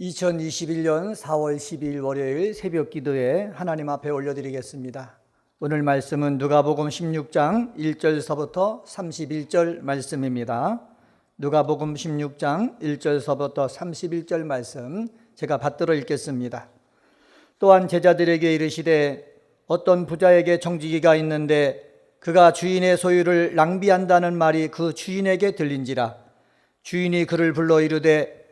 2021년 4월 12일 월요일 새벽 기도에 하나님 앞에 올려드리겠습니다. 오늘 말씀은 누가복음 16장 1절서부터 31절 말씀입니다. 누가복음 16장 1절서부터 31절 말씀 제가 받들어 읽겠습니다. 또한 제자들에게 이르시되 어떤 부자에게 청지기가 있는데 그가 주인의 소유를 낭비한다는 말이 그 주인에게 들린지라. 주인이 그를 불러 이르되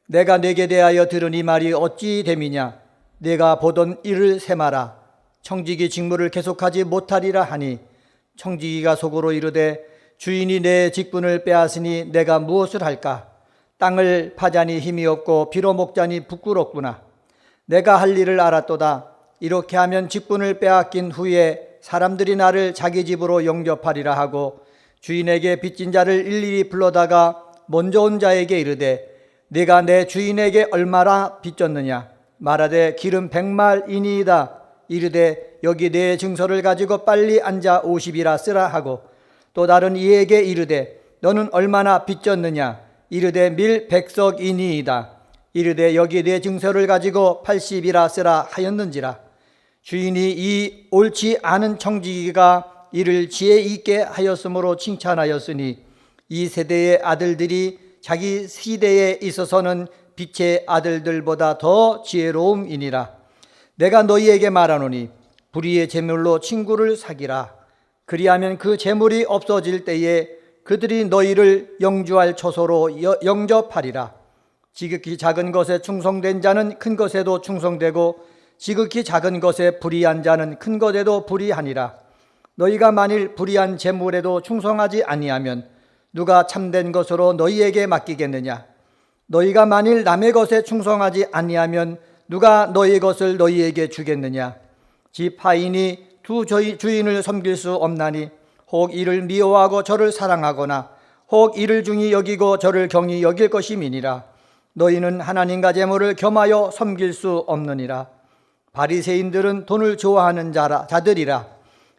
내가 네게 대하여 들은 이 말이 어찌 됨이냐. 내가 보던 일을 세마라. 청지기 직무를 계속하지 못하리라 하니 청지기가 속으로 이르되 주인이 내 직분을 빼앗으니 내가 무엇을 할까. 땅을 파자니 힘이 없고 비로 먹자니 부끄럽구나. 내가 할 일을 알았도다. 이렇게 하면 직분을 빼앗긴 후에 사람들이 나를 자기 집으로 영접하리라 하고 주인에게 빚진 자를 일일이 불러다가 먼저 온 자에게 이르되 네가 내 주인에게 얼마나 빚졌느냐. 말하되 기름 100말이니이다. 이르되 여기 내 증서를 가지고 빨리 앉아 50이라 쓰라 하고 또 다른 이에게 이르되 너는 얼마나 빚졌느냐. 이르되 밀 100석이니이다. 이르되 여기 내 증서를 가지고 80이라 쓰라 하였는지라. 주인이 이 옳지 않은 청지기가 이를 지혜 있게 하였으므로 칭찬하였으니 이 세대의 아들들이 자기 시대에 있어서는 빛의 아들들보다 더 지혜로움이니라. 내가 너희에게 말하노니 불의의 재물로 친구를 사기라. 그리하면 그 재물이 없어질 때에 그들이 너희를 영주할 처소로 영접하리라. 지극히 작은 것에 충성된 자는 큰 것에도 충성되고 지극히 작은 것에 불의한 자는 큰 것에도 불의하니라. 너희가 만일 불의한 재물에도 충성하지 아니하면 누가 참된 것으로 너희에게 맡기겠느냐. 너희가 만일 남의 것에 충성하지 아니하면 누가 너희 것을 너희에게 주겠느냐. 집 하인이 두 주인을 섬길 수 없나니 혹 이를 미워하고 저를 사랑하거나 혹 이를 중히 여기고 저를 경히 여길 것임이니라. 너희는 하나님과 재물을 겸하여 섬길 수 없느니라. 바리새인들은 돈을 좋아하는 자들이라.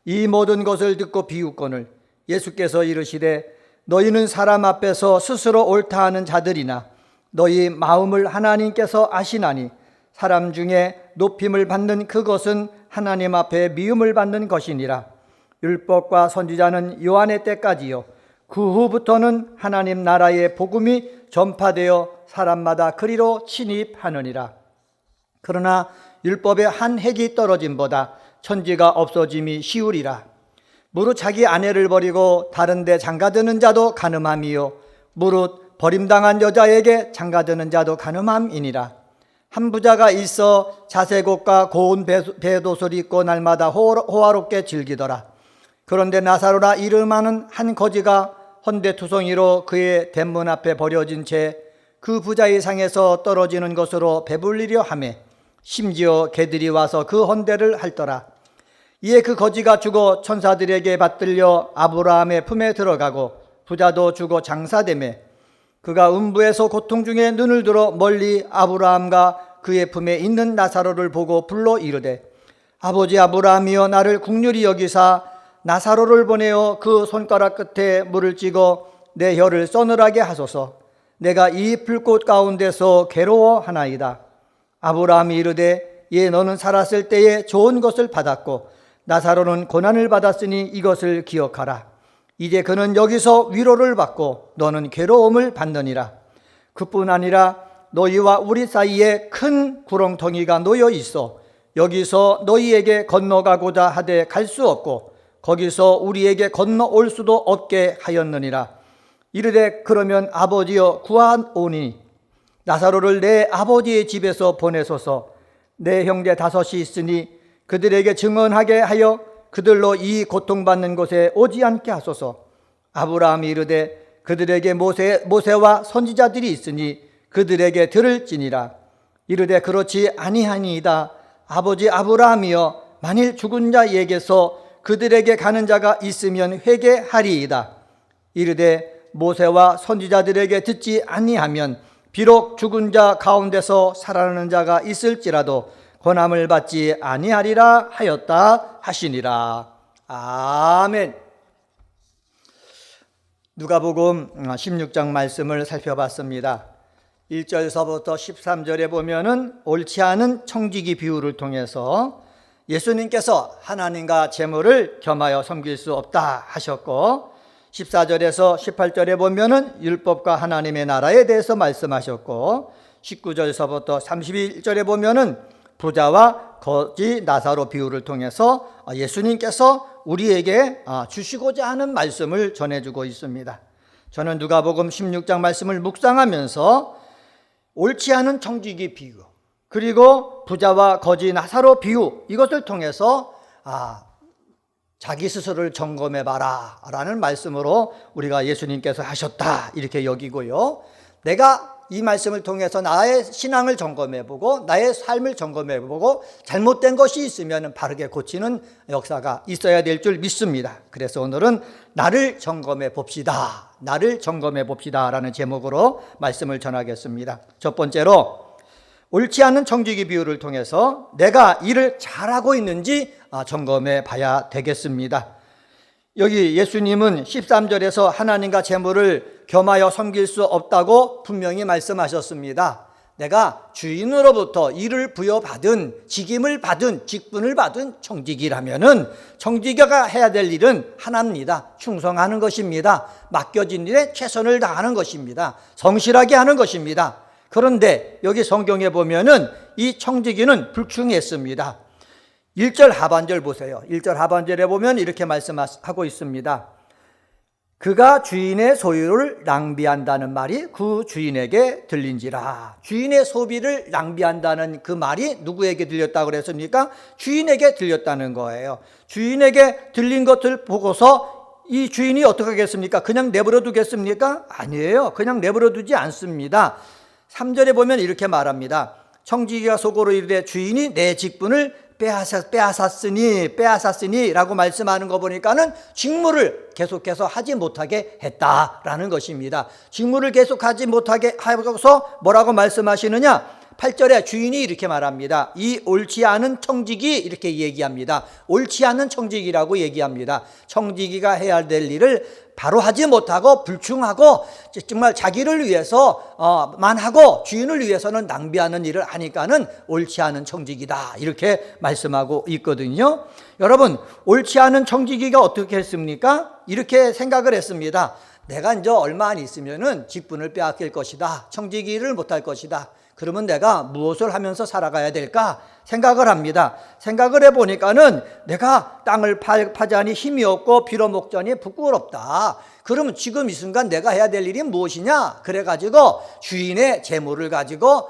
이 모든 것을 듣고 비웃거늘 예수께서 이르시되 너희는 사람 앞에서 스스로 옳다 하는 자들이나 너희 마음을 하나님께서 아시나니 사람 중에 높임을 받는 그것은 하나님 앞에 미움을 받는 것이니라. 율법과 선지자는 요한의 때까지요 그 후부터는 하나님 나라의 복음이 전파되어 사람마다 그리로 침입하느니라. 그러나 율법의 한 획이 떨어짐보다 천지가 없어짐이 쉬우리라. 무릇 자기 아내를 버리고 다른 데 장가드는 자도 간음함이요 무릇 버림당한 여자에게 장가드는 자도 간음함이니라. 한 부자가 있어 자색 옷과 고운 배옷을 입고 날마다 호화롭게 즐기더라. 그런데 나사로라 이름하는 한 거지가 헌데투성이로 그의 대문 앞에 버려진 채 그 부자의 상에서 떨어지는 것으로 배불리려 하며 심지어 개들이 와서 그 헌데를 핥더라. 이에 그 거지가 죽어 천사들에게 받들려 아브라함의 품에 들어가고 부자도 죽어 장사되매 그가 음부에서 고통 중에 눈을 들어 멀리 아브라함과 그의 품에 있는 나사로를 보고 불러 이르되 아버지 아브라함이여 나를 긍휼히 여기사 나사로를 보내어 그 손가락 끝에 물을 찍어 내 혀를 서늘하게 하소서. 내가 이 불꽃 가운데서 괴로워하나이다. 아브라함이 이르되 예 너는 살았을 때에 좋은 것을 받았고 나사로는 고난을 받았으니 이것을 기억하라. 이제 그는 여기서 위로를 받고 너는 괴로움을 받느니라. 그뿐 아니라 너희와 우리 사이에 큰 구렁텅이가 놓여 있어 여기서 너희에게 건너가고자 하되 갈 수 없고 거기서 우리에게 건너올 수도 없게 하였느니라. 이르되 그러면 아버지여 구하오니 나사로를 내 아버지의 집에서 보내소서. 내 형제 5이 있으니 그들에게 증언하게 하여 그들로 이 고통받는 곳에 오지 않게 하소서. 아브라함이 이르되 그들에게 모세와 선지자들이 있으니 그들에게 들을지니라. 이르되 그렇지 아니하니이다. 아버지 아브라함이여 만일 죽은 자에게서 그들에게 가는 자가 있으면 회개하리이다. 이르되 모세와 선지자들에게 듣지 아니하면 비록 죽은 자 가운데서 살아나는 자가 있을지라도 권함을 받지 아니하리라 하였다 하시니라. 아멘. 누가복음 16장 말씀을 살펴봤습니다. 1절서부터 13절에 보면은 옳지 않은 청지기 비유를 통해서 예수님께서 하나님과 재물을 겸하여 섬길 수 없다 하셨고, 14절에서 18절에 보면은 율법과 하나님의 나라에 대해서 말씀하셨고, 19절서부터 31절에 보면은 부자와 거지 나사로 비유를 통해서 예수님께서 우리에게 주시고자 하는 말씀을 전해주고 있습니다. 저는 누가복음 16장 말씀을 묵상하면서 옳지 않은 청지기 비유, 그리고 부자와 거지 나사로 비유, 이것을 통해서 자기 스스로를 점검해봐라 라는 말씀으로 우리가 예수님께서 하셨다 이렇게 여기고요, 내가 이 말씀을 통해서 나의 신앙을 점검해보고 나의 삶을 점검해보고 잘못된 것이 있으면 바르게 고치는 역사가 있어야 될 줄 믿습니다. 그래서 오늘은 나를 점검해 봅시다, 나를 점검해 봅시다 라는 제목으로 말씀을 전하겠습니다. 첫 번째로 옳지 않은 청지기 비유를 통해서 내가 일을 잘하고 있는지 점검해 봐야 되겠습니다. 여기 예수님은 13절에서 하나님과 재물을 겸하여 섬길 수 없다고 분명히 말씀하셨습니다. 내가 주인으로부터 일을 부여받은, 직임을 받은, 직분을 받은 청지기라면은 청지기가 해야 될 일은 하나입니다. 충성하는 것입니다. 맡겨진 일에 최선을 다하는 것입니다. 성실하게 하는 것입니다. 그런데 여기 성경에 보면은 이 청지기는 불충했습니다. 1절 하반절 보세요. 1절 하반절에 보면 이렇게 말씀하고 있습니다. 그가 주인의 소유를 낭비한다는 말이 그 주인에게 들린지라. 주인의 소비를 낭비한다는 그 말이 누구에게 들렸다고 그랬습니까? 주인에게 들렸다는 거예요. 주인에게 들린 것을 보고서 이 주인이 어떻게 하겠습니까? 그냥 내버려 두겠습니까? 아니에요. 그냥 내버려 두지 않습니다. 3절에 보면 이렇게 말합니다. 청지기가 속으로 이르되 주인이 내 직분을 빼앗았으니 라고 말씀하는 거 보니까는 직무를 계속해서 하지 못하게 했다라는 것입니다. 직무를 계속하지 못하게 하고서 뭐라고 말씀하시느냐? 8절에 주인이 이렇게 말합니다. 이 옳지 않은 청지기, 이렇게 얘기합니다. 옳지 않은 청지기라고 얘기합니다. 청지기가 해야 될 일을 바로 하지 못하고 불충하고 정말 자기를 위해서만 하고 주인을 위해서는 낭비하는 일을 하니까는 옳지 않은 청지기다, 이렇게 말씀하고 있거든요. 여러분, 옳지 않은 청지기가 어떻게 했습니까? 이렇게 생각을 했습니다. 내가 이제 얼마 안 있으면은 직분을 빼앗길 것이다, 청지기를 못할 것이다. 그러면 내가 무엇을 하면서 살아가야 될까 생각을 합니다. 생각을 해보니까는 내가 땅을 파자니 힘이 없고 빌어먹자니 부끄럽다. 그러면 지금 이 순간 내가 해야 될 일이 무엇이냐? 그래가지고 주인의 재물을 가지고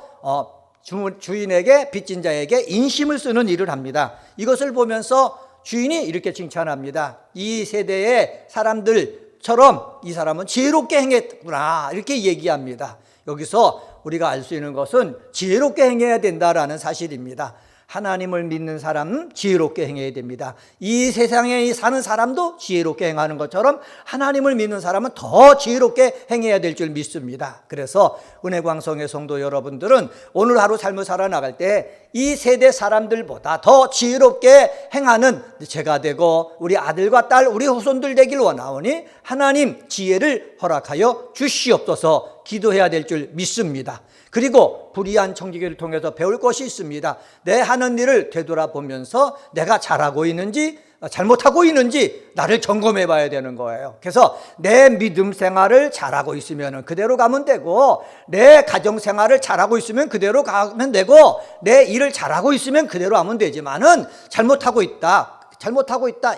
주인에게, 빚진 자에게 인심을 쓰는 일을 합니다. 이것을 보면서 주인이 이렇게 칭찬합니다. 이 세대의 사람들처럼 이 사람은 지혜롭게 행했구나, 이렇게 얘기합니다. 여기서 우리가 알 수 있는 것은 지혜롭게 행해야 된다라는 사실입니다. 하나님을 믿는 사람은 지혜롭게 행해야 됩니다. 이 세상에 사는 사람도 지혜롭게 행하는 것처럼 하나님을 믿는 사람은 더 지혜롭게 행해야 될 줄 믿습니다. 그래서 은혜광성의 성도 여러분들은 오늘 하루 삶을 살아나갈 때 이 세대 사람들보다 더 지혜롭게 행하는 제가 되고 우리 아들과 딸, 우리 후손들 되길 원하오니 하나님 지혜를 허락하여 주시옵소서 기도해야 될 줄 믿습니다. 그리고 불의한 청지기를 통해서 배울 것이 있습니다. 내 하는 일을 되돌아보면서 내가 잘하고 있는지 잘못하고 있는지 나를 점검해 봐야 되는 거예요. 그래서 내 믿음 생활을 잘하고 있으면 그대로 가면 되고, 내 가정 생활을 잘하고 있으면 그대로 가면 되고, 내 일을 잘하고 있으면 그대로 하면 되지만은 잘못하고 있다,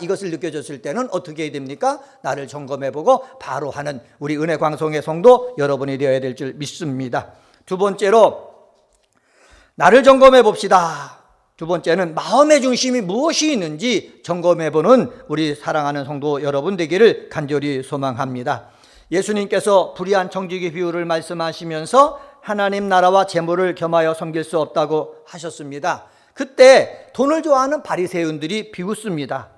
이것을 느껴졌을 때는 어떻게 해야 됩니까? 나를 점검해보고 바로 하는 우리 은혜광성의 성도 여러분이 되어야 될 줄 믿습니다. 두 번째로 나를 점검해 봅시다. 두 번째는 마음의 중심이 무엇이 있는지 점검해보는 우리 사랑하는 성도 여러분 되기를 간절히 소망합니다. 예수님께서 불의한 청지기 비유를 말씀하시면서 하나님 나라와 재물을 겸하여 섬길 수 없다고 하셨습니다. 그때 돈을 좋아하는 바리새인들이 비웃습니다.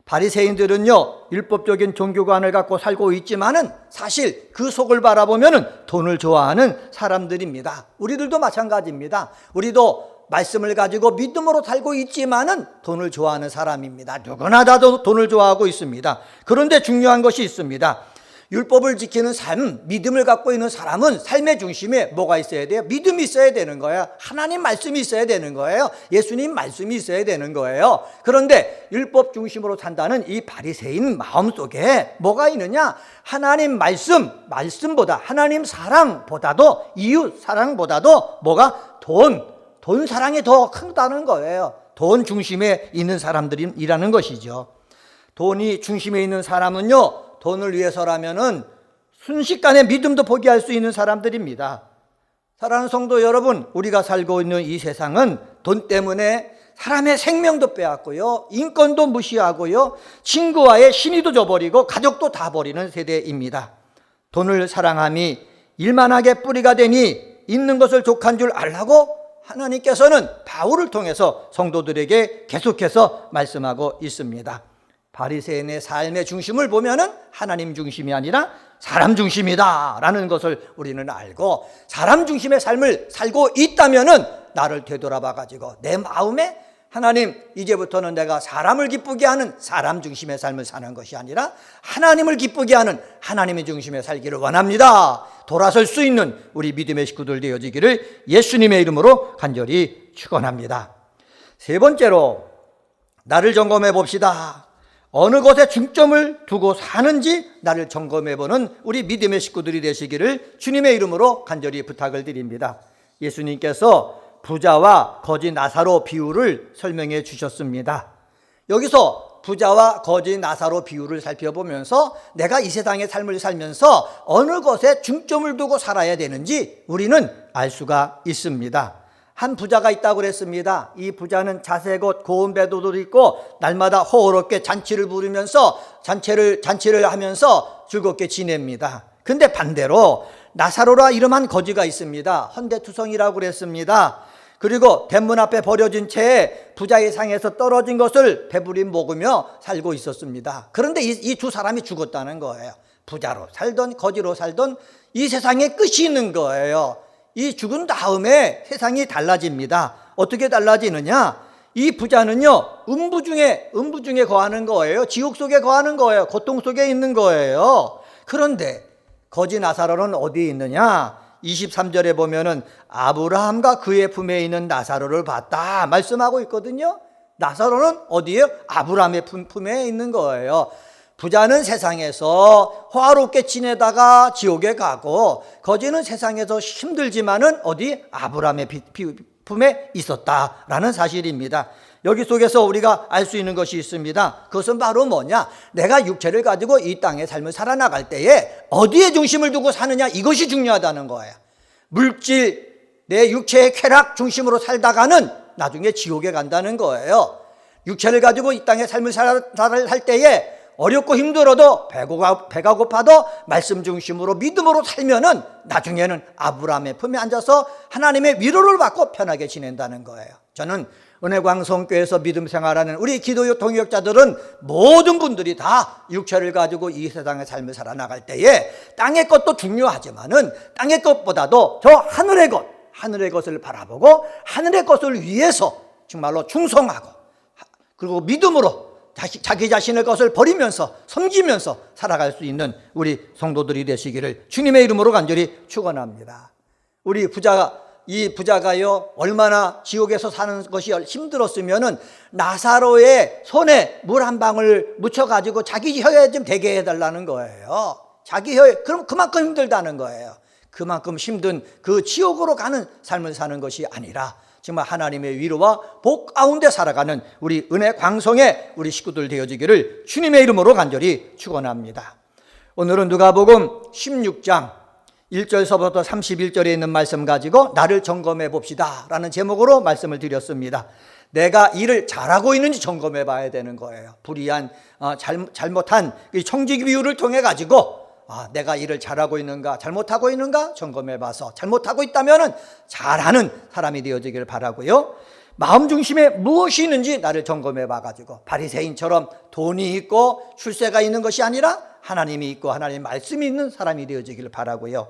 바리새인들은요, 율법적인 종교관을 갖고 살고 있지만은 사실 그 속을 바라보면은 돈을 좋아하는 사람들입니다. 우리들도 마찬가지입니다. 우리도 말씀을 가지고 믿음으로 살고 있지만은 돈을 좋아하는 사람입니다. 누구나 다 돈을 좋아하고 있습니다. 그런데 중요한 것이 있습니다. 율법을 지키는 삶, 믿음을 갖고 있는 사람은 삶의 중심에 뭐가 있어야 돼요? 믿음이 있어야 되는 거예요. 하나님 말씀이 있어야 되는 거예요. 예수님 말씀이 있어야 되는 거예요. 그런데 율법 중심으로 산다는 이 바리새인 마음속에 뭐가 있느냐? 하나님 말씀보다, 하나님 사랑보다도, 이웃 사랑보다도 뭐가? 돈 사랑이 더 크다는 거예요. 돈 중심에 있는 사람들이라는 것이죠. 돈이 중심에 있는 사람은요, 돈을 위해서라면은 순식간에 믿음도 포기할 수 있는 사람들입니다. 사랑하는 성도 여러분, 우리가 살고 있는 이 세상은 돈 때문에 사람의 생명도 빼앗고요, 인권도 무시하고요, 친구와의 신의도 저버리고 가족도 다 버리는 세대입니다. 돈을 사랑함이 일만하게 뿌리가 되니 있는 것을 족한 줄 알라고 하나님께서는 바울을 통해서 성도들에게 계속해서 말씀하고 있습니다. 바리새인의 삶의 중심을 보면은 하나님 중심이 아니라 사람 중심이다라는 것을 우리는 알고, 사람 중심의 삶을 살고 있다면은 나를 되돌아봐 가지고 내 마음에 하나님, 이제부터는 내가 사람을 기쁘게 하는 사람 중심의 삶을 사는 것이 아니라 하나님을 기쁘게 하는 하나님의 중심에 살기를 원합니다. 돌아설 수 있는 우리 믿음의 식구들 되어지기를 예수님의 이름으로 간절히 축원합니다. 세 번째로, 나를 점검해 봅시다. 어느 것에 중점을 두고 사는지 나를 점검해보는 우리 믿음의 식구들이 되시기를 주님의 이름으로 간절히 부탁을 드립니다. 예수님께서 부자와 거지 나사로 비유를 설명해 주셨습니다. 여기서 부자와 거지 나사로 비유를 살펴보면서 내가 이 세상의 삶을 살면서 어느 것에 중점을 두고 살아야 되는지 우리는 알 수가 있습니다. 한 부자가 있다고 그랬습니다. 이 부자는 자세곧 고운 배도도 있고 날마다 호호롭게 잔치를 부르면서 잔치를 하면서 즐겁게 지냅니다. 근데 반대로 나사로라 이름한 거지가 있습니다. 헌대투성이라고 그랬습니다. 그리고 대문 앞에 버려진 채 부자의 상에서 떨어진 것을 배부리 먹으며 살고 있었습니다. 그런데 이 두 사람이 죽었다는 거예요. 부자로 살던 거지로 살던 이 세상에 끝이 있는 거예요. 이 죽은 다음에 세상이 달라집니다. 어떻게 달라지느냐? 이 부자는요, 음부 중에 거하는 거예요. 지옥 속에 거하는 거예요. 고통 속에 있는 거예요. 그런데 거지 나사로는 어디에 있느냐? 23절에 보면은 아브라함과 그의 품에 있는 나사로를 봤다 말씀하고 있거든요. 나사로는 어디에요? 아브라함의 품에 있는 거예요. 부자는 세상에서 화롭게 지내다가 지옥에 가고, 거지는 세상에서 힘들지만은 어디? 아브라함의 품에 있었다라는 사실입니다. 여기 속에서 우리가 알 수 있는 것이 있습니다. 그것은 바로 뭐냐? 내가 육체를 가지고 이 땅의 삶을 살아나갈 때에 어디에 중심을 두고 사느냐, 이것이 중요하다는 거예요. 물질, 내 육체의 쾌락 중심으로 살다가는 나중에 지옥에 간다는 거예요. 육체를 가지고 이 땅의 삶을 살 때에 어렵고 힘들어도 배가 고파도 말씀 중심으로 믿음으로 살면은 나중에는 아브라함의 품에 앉아서 하나님의 위로를 받고 편하게 지낸다는 거예요. 저는 은혜광성교회에서 믿음 생활하는 우리 기도 동역자들은 모든 분들이 다 육체를 가지고 이 세상의 삶을 살아나갈 때에 땅의 것도 중요하지만은 땅의 것보다도 저 하늘의 것을 바라보고 하늘의 것을 위해서 정말로 충성하고, 그리고 믿음으로 자기 자신의 것을 버리면서 섬기면서 살아갈 수 있는 우리 성도들이 되시기를 주님의 이름으로 간절히 축원합니다. 이 부자가요, 얼마나 지옥에서 사는 것이 힘들었으면은 나사로의 손에 물 한 방울 묻혀가지고 자기 혀에 좀 대게 해달라는 거예요. 자기 혀에, 그럼 그만큼 힘들다는 거예요. 그만큼 힘든 그 지옥으로 가는 삶을 사는 것이 아니라 정말 하나님의 위로와 복 가운데 살아가는 우리 은혜 광성의 우리 식구들 되어지기를 주님의 이름으로 간절히 축원합니다. 오늘은 누가복음 16장 1절서부터 31절에 있는 말씀 가지고 나를 점검해 봅시다 라는 제목으로 말씀을 드렸습니다. 내가 일을 잘하고 있는지 점검해 봐야 되는 거예요. 불의한 잘못한 청지 비유를 통해 가지고 내가 일을 잘하고 있는가 잘못하고 있는가 점검해 봐서 잘못하고 있다면 잘하는 사람이 되어지기를 바라고요. 마음 중심에 무엇이 있는지 나를 점검해 봐가지고 바리새인처럼 돈이 있고 출세가 있는 것이 아니라 하나님이 있고 하나님 말씀이 있는 사람이 되어지기를 바라고요.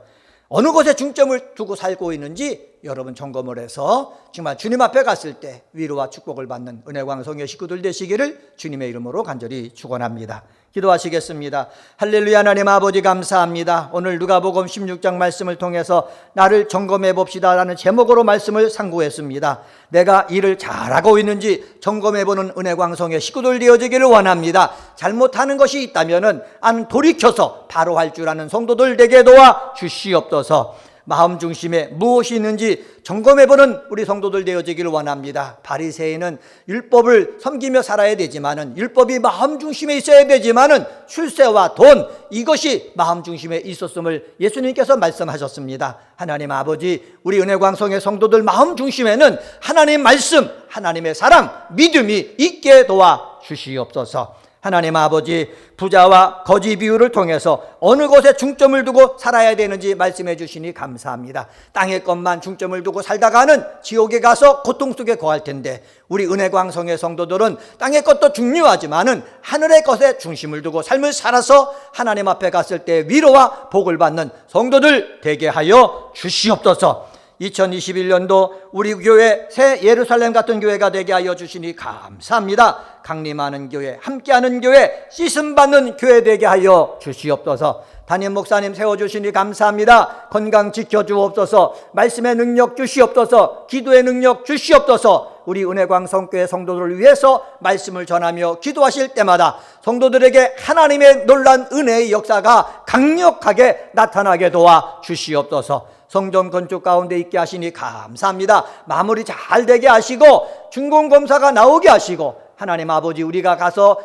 어느 것에 중점을 두고 살고 있는지 여러분 점검을 해서 정말 주님 앞에 갔을 때 위로와 축복을 받는 은혜광성의 식구들 되시기를 주님의 이름으로 간절히 축원합니다. 기도하시겠습니다. 할렐루야. 하나님 아버지 감사합니다. 오늘 누가복음 16장 말씀을 통해서 나를 점검해 봅시다 라는 제목으로 말씀을 상고했습니다. 내가 일을 잘하고 있는지 점검해 보는 은혜광성의 식구들 되어지기를 원합니다. 잘못하는 것이 있다면 안 돌이켜서 바로 할 줄 아는 성도들 되게 도와 주시옵소서. 마음 중심에 무엇이 있는지 점검해보는 우리 성도들 되어지기를 원합니다. 바리새인은 율법을 섬기며 살아야 되지만은, 율법이 마음 중심에 있어야 되지만은 출세와 돈, 이것이 마음 중심에 있었음을 예수님께서 말씀하셨습니다. 하나님 아버지, 우리 은혜광성의 성도들 마음 중심에는 하나님 말씀, 하나님의 사랑, 믿음이 있게 도와 주시옵소서. 하나님 아버지, 부자와 거지 비유를 통해서 어느 것에 중점을 두고 살아야 되는지 말씀해 주시니 감사합니다. 땅의 것만 중점을 두고 살다가는 지옥에 가서 고통 속에 거할 텐데, 우리 은혜광성의 성도들은 땅의 것도 중요하지만은 하늘의 것에 중심을 두고 삶을 살아서 하나님 앞에 갔을 때 위로와 복을 받는 성도들 되게 하여 주시옵소서. 2021년도 우리 교회 새 예루살렘 같은 교회가 되게 하여 주시니 감사합니다. 강림하는 교회, 함께하는 교회, 씻음받는 교회 되게 하여 주시옵소서. 담임 목사님 세워주시니 감사합니다. 건강 지켜주옵소서. 말씀의 능력 주시옵소서. 기도의 능력 주시옵소서. 우리 은혜광성교회 성도들을 위해서 말씀을 전하며 기도하실 때마다 성도들에게 하나님의 놀란 은혜의 역사가 강력하게 나타나게 도와 주시옵소서. 성전 건축 가운데 있게 하시니 감사합니다. 마무리 잘 되게 하시고 준공검사가 나오게 하시고, 하나님 아버지, 우리가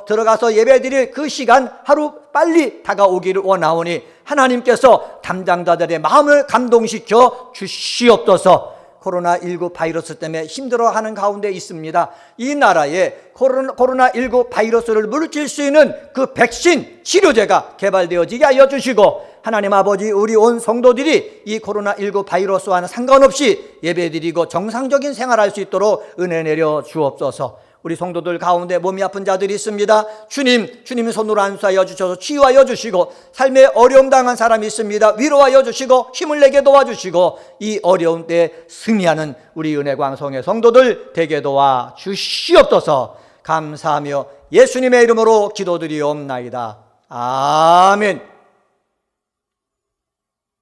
들어가서 예배드릴 그 시간 하루 빨리 다가오기를 원하오니 하나님께서 담당자들의 마음을 감동시켜 주시옵소서. 코로나19 바이러스 때문에 힘들어하는 가운데 있습니다. 이 나라에 코로나19 바이러스를 물리칠 수 있는 그 백신, 치료제가 개발되어지게 하여 주시고, 하나님 아버지, 우리 온 성도들이 이 코로나19 바이러스와는 상관없이 예배드리고 정상적인 생활할 수 있도록 은혜 내려 주옵소서. 우리 성도들 가운데 몸이 아픈 자들이 있습니다. 주님의 손으로 안수하여 주셔서 치유하여 주시고, 삶에 어려움 당한 사람이 있습니다. 위로하여 주시고 힘을 내게 도와주시고, 이 어려운 때에 승리하는 우리 은혜광성의 성도들 되게 도와 주시옵소서. 감사하며 예수님의 이름으로 기도드리옵나이다. 아멘.